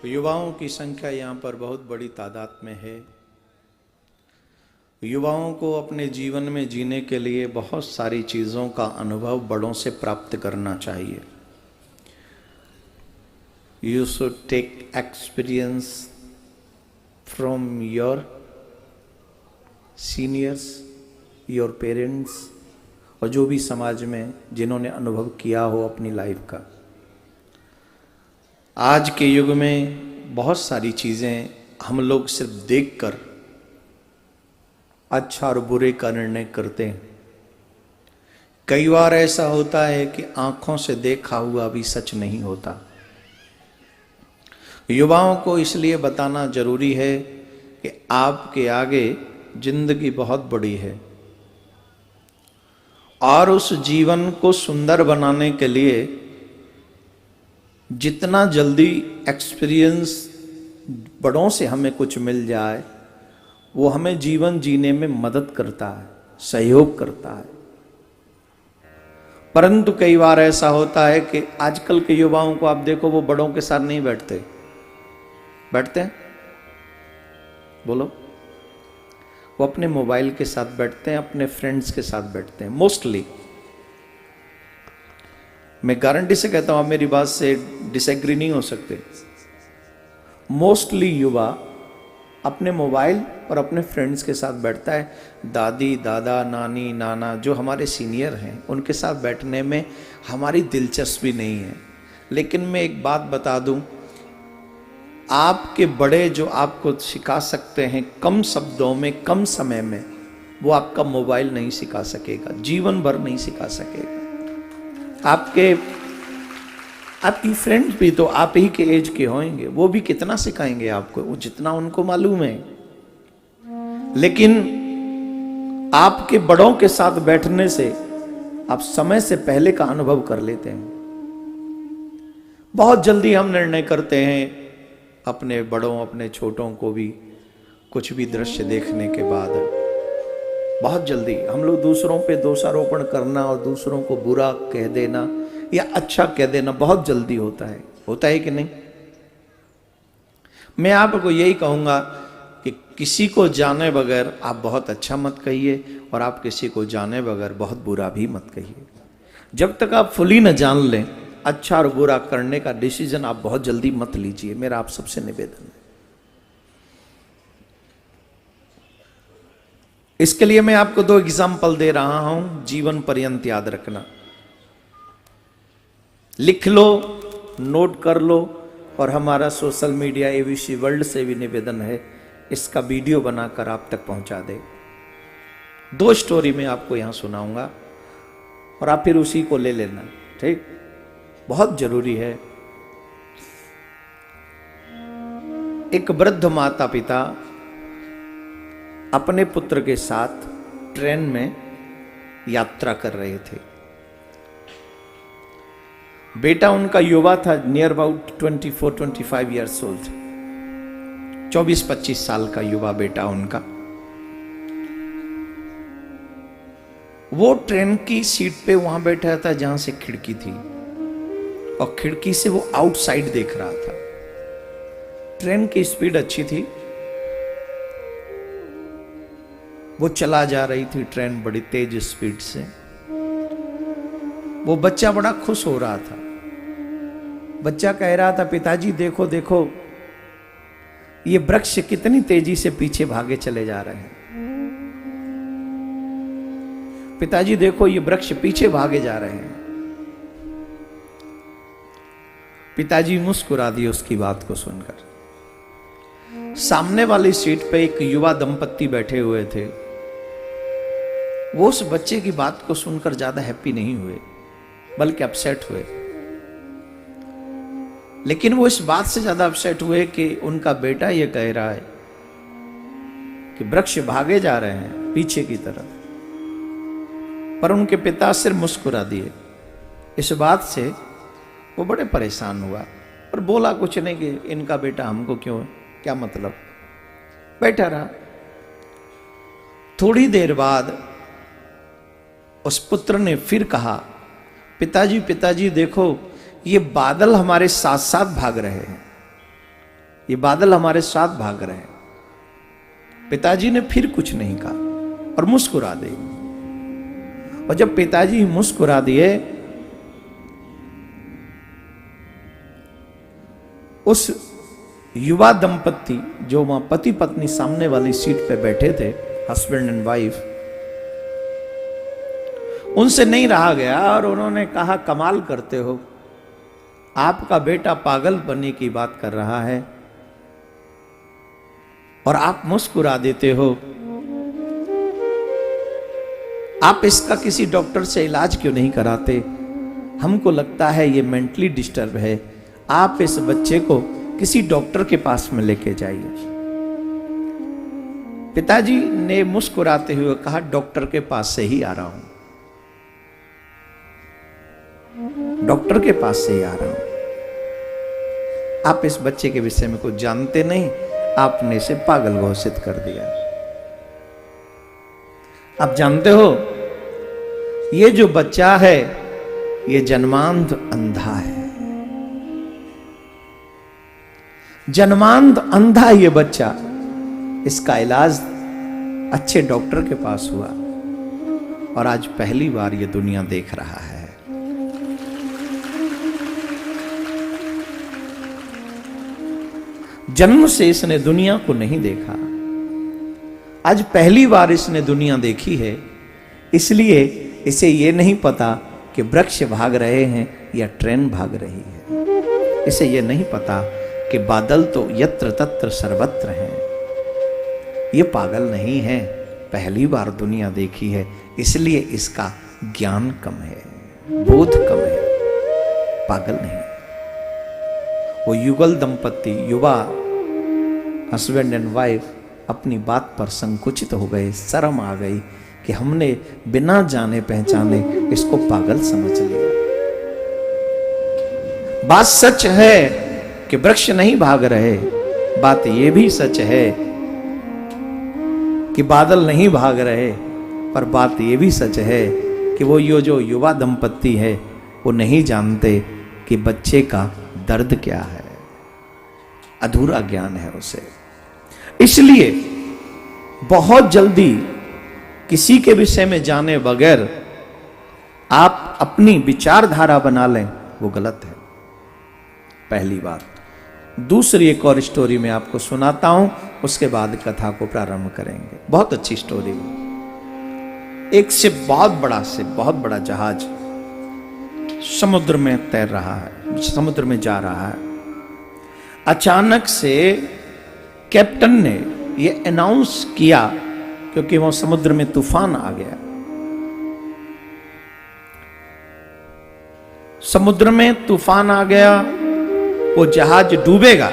युवाओं की संख्या यहाँ पर बहुत बड़ी तादाद में है। युवाओं को अपने जीवन में जीने के लिए बहुत सारी चीज़ों का अनुभव बड़ों से प्राप्त करना चाहिए। You should take experience from your seniors, your parents, और जो भी समाज में जिन्होंने अनुभव किया हो अपनी लाइफ का। आज के युग में बहुत सारी चीज़ें हम लोग सिर्फ देखकर अच्छा और बुरे का निर्णय करते हैं। कई बार ऐसा होता है कि आंखों से देखा हुआ भी सच नहीं होता। युवाओं को इसलिए बताना जरूरी है कि आपके आगे जिंदगी बहुत बड़ी है और उस जीवन को सुंदर बनाने के लिए जितना जल्दी एक्सपीरियंस बड़ों से हमें कुछ मिल जाए वो हमें जीवन जीने में मदद करता है, सहयोग करता है। परंतु कई बार ऐसा होता है कि आजकल के युवाओं को आप देखो, वो बड़ों के साथ नहीं बैठते हैं? बोलो। वो अपने मोबाइल के साथ बैठते हैं, अपने फ्रेंड्स के साथ बैठते हैं मोस्टली। मैं गारंटी से कहता हूं, आप मेरी बात से डिसएग्री नहीं हो सकते। मोस्टली युवा अपने मोबाइल और अपने फ्रेंड्स के साथ बैठता है। दादी, दादा, नानी, नाना जो हमारे सीनियर हैं उनके साथ बैठने में हमारी दिलचस्पी नहीं है। लेकिन मैं एक बात बता दूं, आपके बड़े जो आपको सिखा सकते हैं कम शब्दों में, कम समय में, वो आपका मोबाइल नहीं सिखा सकेगा, जीवन भर नहीं सिखा सकेगा। आपकी फ्रेंड्स भी तो आप ही के एज के होंगे, वो भी कितना सिखाएंगे आपको, वो जितना उनको मालूम है। लेकिन आपके बड़ों के साथ बैठने से आप समय से पहले का अनुभव कर लेते हैं। बहुत जल्दी हम निर्णय करते हैं अपने बड़ों, अपने छोटों को भी कुछ भी दृश्य देखने के बाद बहुत जल्दी हम लोग दूसरों पे दोषारोपण करना और दूसरों को बुरा कह देना या अच्छा कह देना बहुत जल्दी होता है कि नहीं? मैं आपको यही कहूंगा कि किसी को जाने बगैर आप बहुत अच्छा मत कहिए और आप किसी को जाने बगैर बहुत बुरा भी मत कहिए। जब तक आप फुली न जान लें, अच्छा और बुरा करने का डिसीजन आप बहुत जल्दी मत लीजिए। मेरा आप सबसे निवेदन है। इसके लिए मैं आपको 2 एग्जाम्पल दे रहा हूं, जीवन पर्यंत याद रखना। लिख लो, नोट कर लो, और हमारा सोशल मीडिया एबीसी वर्ल्ड से भी निवेदन है इसका वीडियो बनाकर आप तक पहुंचा दे। 2 स्टोरी मैं आपको यहां सुनाऊंगा और आप फिर उसी को ले लेना, ठीक? बहुत जरूरी है। एक वृद्ध माता पिता अपने पुत्र के साथ ट्रेन में यात्रा कर रहे थे। बेटा उनका युवा था, नियर अबाउट 24-25 ईयर्स ओल्ड, 24-25 साल का युवा बेटा उनका। वो ट्रेन की सीट पे वहां बैठा था जहां से खिड़की थी, और खिड़की से वो आउटसाइड देख रहा था। ट्रेन की स्पीड अच्छी थी, वो चला जा रही थी ट्रेन बड़ी तेज स्पीड से। वो बच्चा बड़ा खुश हो रहा था। बच्चा कह रहा था, पिताजी देखो देखो, ये वृक्ष कितनी तेजी से पीछे भागे चले जा रहे हैं। पिताजी देखो, ये वृक्ष पीछे भागे जा रहे हैं। पिताजी मुस्कुरा दिए उसकी बात को सुनकर। सामने वाली सीट पे एक युवा दंपत्ति बैठे हुए थे। वो उस बच्चे की बात को सुनकर ज्यादा हैप्पी नहीं हुए, बल्कि अपसेट हुए। लेकिन वो इस बात से ज्यादा अपसेट हुए कि उनका बेटा ये कह रहा है कि वृक्ष भागे जा रहे हैं पीछे की तरफ। पर उनके पिता सिर्फ मुस्कुरा दिए। इस बात से वो बड़े परेशान हुआ और बोला कुछ नहीं कि इनका बेटा हमको क्यों, क्या मतलब, बैठा रहा। थोड़ी देर बाद उस पुत्र ने फिर कहा, पिताजी पिताजी देखो, ये बादल हमारे साथ साथ भाग रहे हैं। ये बादल हमारे साथ भाग रहे हैं। पिताजी ने फिर कुछ नहीं कहा और मुस्कुरा दिए। और जब पिताजी मुस्कुरा दिए, उस युवा दंपत्ति जो वहां पति पत्नी सामने वाली सीट पे बैठे थे, हस्बैंड एंड वाइफ, उनसे नहीं रहा गया और उन्होंने कहा, कमाल करते हो, आपका बेटा पागल बनने की बात कर रहा है और आप मुस्कुरा देते हो। आप इसका किसी डॉक्टर से इलाज क्यों नहीं कराते? हमको लगता है ये मेंटली डिस्टर्ब है, आप इस बच्चे को किसी डॉक्टर के पास में लेके जाइए। पिताजी ने मुस्कुराते हुए कहा, डॉक्टर के पास से ही आ रहा हूं, डॉक्टर के पास से ही आ रहा हूं। आप इस बच्चे के विषय में कुछ जानते नहीं, आपने इसे पागल घोषित कर दिया। आप जानते हो, ये जो बच्चा है ये जन्मांध अंधा है, जन्मांध अंधा ये बच्चा। इसका इलाज अच्छे डॉक्टर के पास हुआ और आज पहली बार ये दुनिया देख रहा है। जन्म से इसने दुनिया को नहीं देखा, आज पहली बार इसने दुनिया देखी है। इसलिए इसे ये नहीं पता कि वृक्ष भाग रहे हैं या ट्रेन भाग रही है। इसे ये नहीं पता कि बादल तो यत्र तत्र सर्वत्र हैं। ये पागल नहीं है, पहली बार दुनिया देखी है, इसलिए इसका ज्ञान कम है, बोध कम है, पागल नहीं। वो युगल दंपत्ति, युवा हस्बैंड एंड वाइफ अपनी बात पर संकुचित हो गए, शर्म आ गई कि हमने बिना जाने पहचाने इसको पागल समझ लिया। बात सच है कि वृक्ष नहीं भाग रहे, बात यह भी सच है कि बादल नहीं भाग रहे, पर बात यह भी सच है कि वो जो युवा दंपत्ति है वो नहीं जानते कि बच्चे का दर्द क्या है, अधूरा ज्ञान है उसे। इसलिए बहुत जल्दी किसी के विषय में जाने बगैर आप अपनी विचारधारा बना लें, वो गलत है, पहली बात। दूसरी एक और स्टोरी मैं आपको सुनाता हूं, उसके बाद कथा को प्रारंभ करेंगे। बहुत अच्छी स्टोरी है। एक शिप, बहुत बड़ा जहाज समुद्र में तैर रहा है, समुद्र में जा रहा है। अचानक से कैप्टन ने यह अनाउंस किया, क्योंकि वह समुद्र में तूफान आ गया। समुद्र में तूफान आ गया, वो जहाज डूबेगा।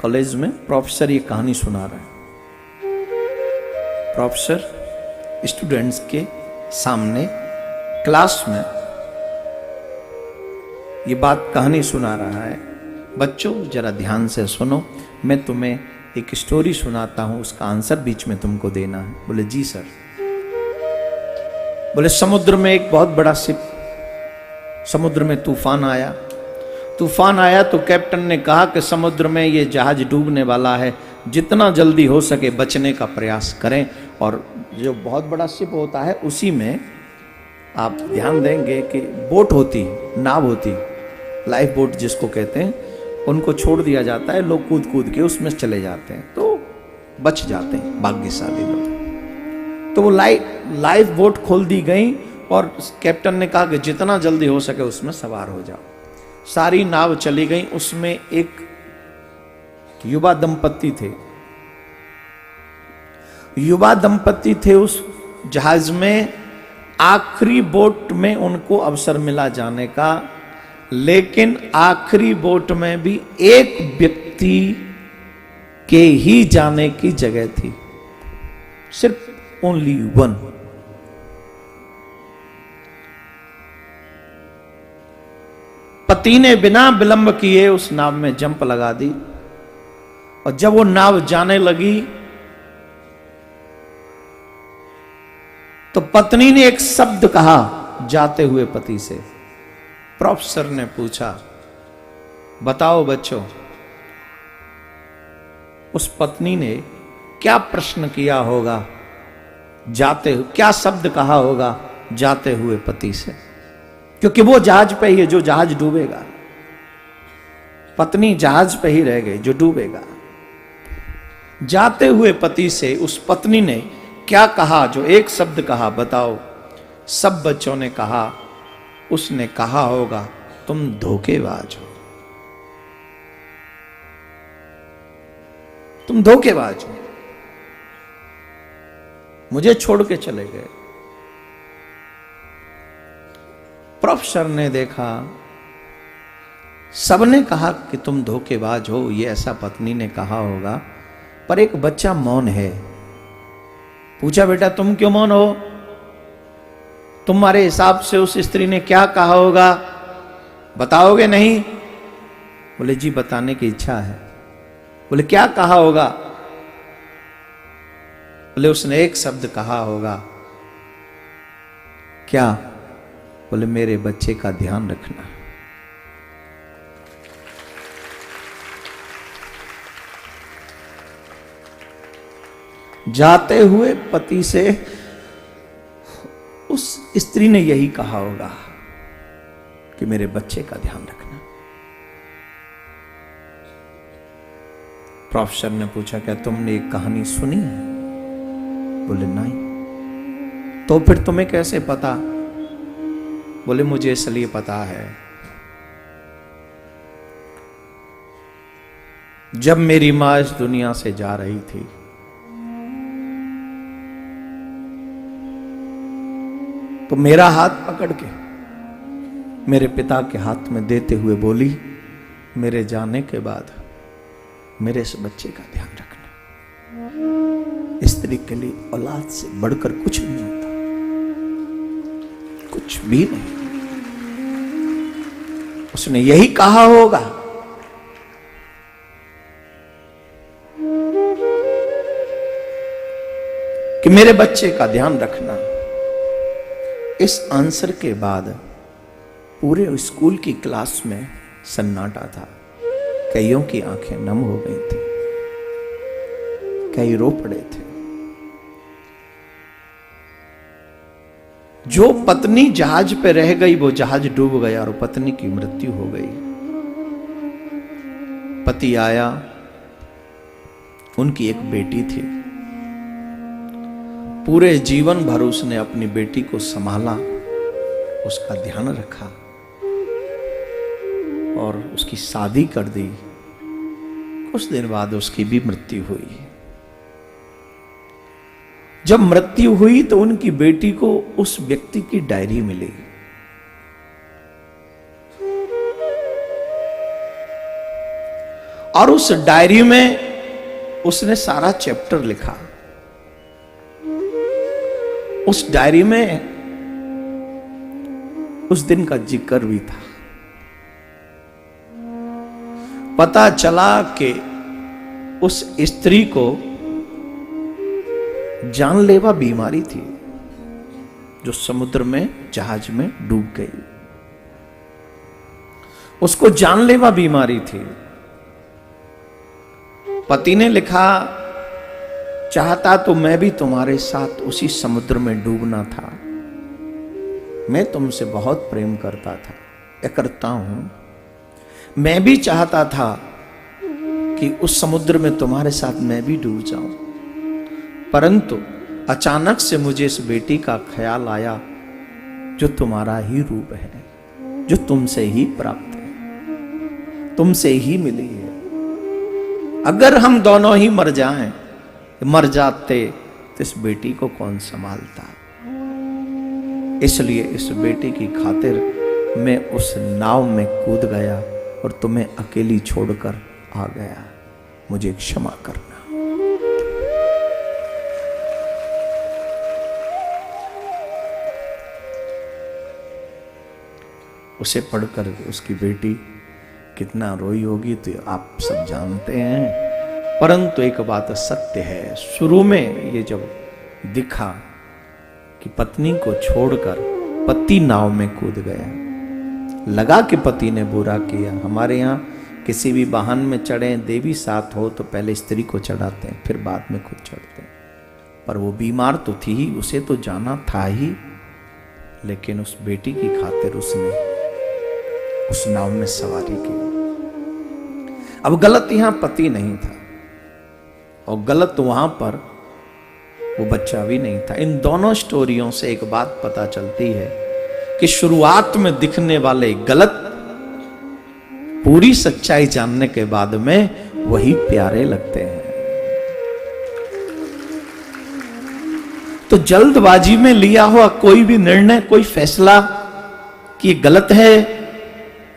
कॉलेज में प्रोफेसर ये कहानी सुना रहा है। प्रोफेसर स्टूडेंट्स के सामने क्लास में ये बात कहानी सुना रहा है। बच्चों जरा ध्यान से सुनो, मैं तुम्हें एक स्टोरी सुनाता हूं, उसका आंसर बीच में तुमको देना है। बोले जी सर। बोले समुद्र में एक बहुत बड़ा शिप, समुद्र में तूफान आया। तूफान आया तो कैप्टन ने कहा कि समुद्र में ये जहाज डूबने वाला है, जितना जल्दी हो सके बचने का प्रयास करें। और जो बहुत बड़ा शिप होता है उसी में आप ध्यान देंगे कि बोट होती, नाव होती, लाइफ बोट जिसको कहते हैं, उनको छोड़ दिया जाता है, लोग कूद कूद के उसमें चले जाते हैं तो बच जाते हैं भाग्यशाली लोग। तो वो लाइफ बोट खोल दी गई और कैप्टन ने कहा कि जितना जल्दी हो सके उसमें सवार हो जाओ। सारी नाव चली गई। उसमें एक युवा दंपत्ति थे, युवा दंपत्ति थे उस जहाज में। आखिरी बोट में उनको अवसर मिला जाने का, लेकिन आखिरी बोट में भी एक व्यक्ति के ही जाने की जगह थी, सिर्फ ओनली वन। पति ने बिना विलंब किए उस नाव में जंप लगा दी, और जब वो नाव जाने लगी तो पत्नी ने एक शब्द कहा, जाते हुए पति से। प्रोफेसर ने पूछा, बताओ बच्चों, उस पत्नी ने क्या प्रश्न किया होगा जाते हुए, क्या शब्द कहा होगा जाते हुए पति से? क्योंकि वो जहाज पे ही है जो जहाज डूबेगा, पत्नी जहाज पे ही रह गई जो डूबेगा। जाते हुए पति से उस पत्नी ने क्या कहा, जो एक शब्द कहा, बताओ। सब बच्चों ने कहा, उसने कहा होगा तुम धोखेबाज हो, तुम धोखेबाज हो, मुझे छोड़ के चले गए। प्रोफेसर ने देखा, सबने कहा कि तुम धोखेबाज हो, ये ऐसा पत्नी ने कहा होगा, पर एक बच्चा मौन है। पूछा, बेटा तुम क्यों मौन हो? तुम्हारे हिसाब से उस स्त्री ने क्या कहा होगा, बताओगे नहीं? बोले जी बताने की इच्छा है। बोले क्या कहा होगा? बोले उसने एक शब्द कहा होगा। क्या? बोले मेरे बच्चे का ध्यान रखना। जाते हुए पति से उस स्त्री ने यही कहा होगा कि मेरे बच्चे का ध्यान रखना। प्रोफेसर ने पूछा, क्या तुमने एक कहानी सुनी है? बोले नहीं। तो फिर तुम्हें कैसे पता? बोले मुझे इसलिए पता है, जब मेरी मां इस दुनिया से जा रही थी, तो मेरा हाथ पकड़ के मेरे पिता के हाथ में देते हुए बोली, मेरे जाने के बाद मेरे इस बच्चे का ध्यान रखना। स्त्री के लिए औलाद से बढ़कर कुछ नहीं होता, कुछ भी नहीं। उसने यही कहा होगा। कि मेरे बच्चे का ध्यान रखना। इस आंसर के बाद पूरे स्कूल की क्लास में सन्नाटा था। कईयों की आंखें नम हो गई थी, कई रो पड़े थे। जो पत्नी जहाज पे रह गई वो जहाज डूब गया और पत्नी की मृत्यु हो गई। पति आया, उनकी एक बेटी थी। पूरे जीवन भर उसने अपनी बेटी को संभाला, उसका ध्यान रखा और उसकी शादी कर दी। कुछ दिन बाद उसकी भी मृत्यु हुई। जब मृत्यु हुई तो उनकी बेटी को उस व्यक्ति की डायरी मिली। और उस डायरी में उसने सारा चैप्टर लिखा। उस डायरी में उस दिन का जिक्र भी था। पता चला कि उस स्त्री को जानलेवा बीमारी थी जो समुद्र में जहाज में डूब गई। उसको जानलेवा बीमारी थी। पति ने लिखा, चाहता तो मैं भी तुम्हारे साथ उसी समुद्र में डूबना था। मैं तुमसे बहुत प्रेम करता था या करता हूं। मैं भी चाहता था कि उस समुद्र में तुम्हारे साथ मैं भी डूब जाऊं, परंतु अचानक से मुझे इस बेटी का ख्याल आया जो तुम्हारा ही रूप है, जो तुमसे ही प्राप्त है, तुमसे ही मिली है। अगर हम दोनों ही मर जाते तो इस बेटी को कौन संभालता। इसलिए इस बेटी की खातिर मैं उस नाव में कूद गया और तुम्हें अकेली छोड़कर आ गया। मुझे क्षमा करना। उसे पढ़कर उसकी बेटी कितना रोई होगी तो आप सब जानते हैं। परंतु एक बात सत्य है, शुरू में ये जब दिखा कि पत्नी को छोड़कर पति नाव में कूद गया। लगा कि पति ने बुरा किया। हमारे यहाँ किसी भी वाहन में चढ़े, देवी साथ हो तो पहले स्त्री को चढ़ाते हैं, फिर बाद में खुद चढ़ते हैं। पर वो बीमार तो थी ही, उसे तो जाना था ही, लेकिन उस बेटी की खातिर उसने उस नाव में सवारी की। अब गलत यहां पति नहीं था और गलत वहां पर वो बच्चा भी नहीं था। इन दोनों स्टोरियों से एक बात पता चलती है कि शुरुआत में दिखने वाले गलत पूरी सच्चाई जानने के बाद में वही प्यारे लगते हैं। तो जल्दबाजी में लिया हुआ कोई भी निर्णय, कोई फैसला कि ये गलत है,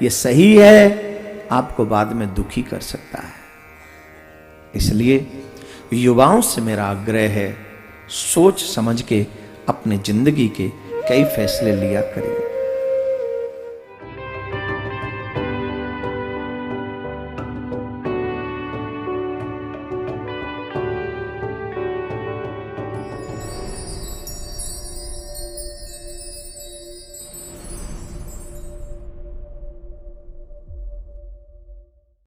ये सही है, आपको बाद में दुखी कर सकता है। इसलिए युवाओं से मेरा आग्रह है, सोच समझ के अपने जिंदगी के कई फैसले लिया करिए।